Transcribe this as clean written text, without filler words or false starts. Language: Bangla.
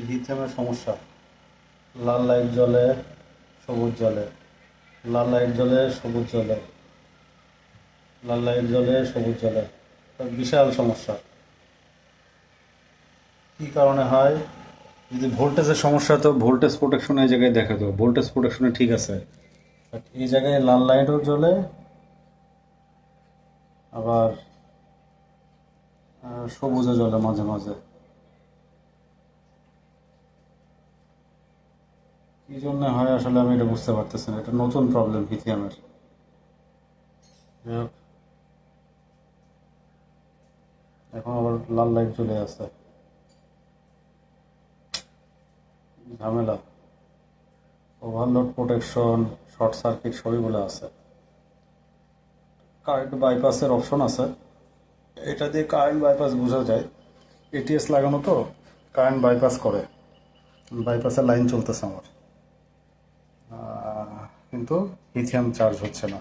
লিথিয়ামের সমস্যা। লাল লাইট জ্বলে, সবুজ জ্বলে, লাল লাইট জ্বলে, সবুজ জ্বলে, লাল লাইট জ্বলে, সবুজ জ্বলে। বিশাল সমস্যা। কী কারণে হয়? যদি ভোল্টেজের সমস্যা তো ভোল্টেজ প্রোটেকশন এই জায়গায় দেখা তো ভোল্টেজ প্রোটেকশনে ঠিক আছে, বাট এই জায়গায় লাল লাইটও জ্বলে, আবার সবুজও জ্বলে মাঝে মাঝে। কী জন্য হয় আসলে আমি এটা বুঝতে পারতেছি না। এটা নতুন প্রবলেম লিথিয়ামের। যাই হোক, এখন আবার লাল লাইট চলে আসছে, ঝামেলা। ওভারলোড প্রোটেকশন, শর্ট সার্কিট সবই বলে আছে। কারেন্ট বাইপাসের অপশন আছে, এটা দিয়ে কারেন্ট বাইপাস বোঝা যায়। এটিএস লাগানো তো, কারেন্ট বাইপাস করে, বাইপাসের লাইন চলতেছে আমার, কিন্তু লিথিয়াম চার্জ হচ্ছে না।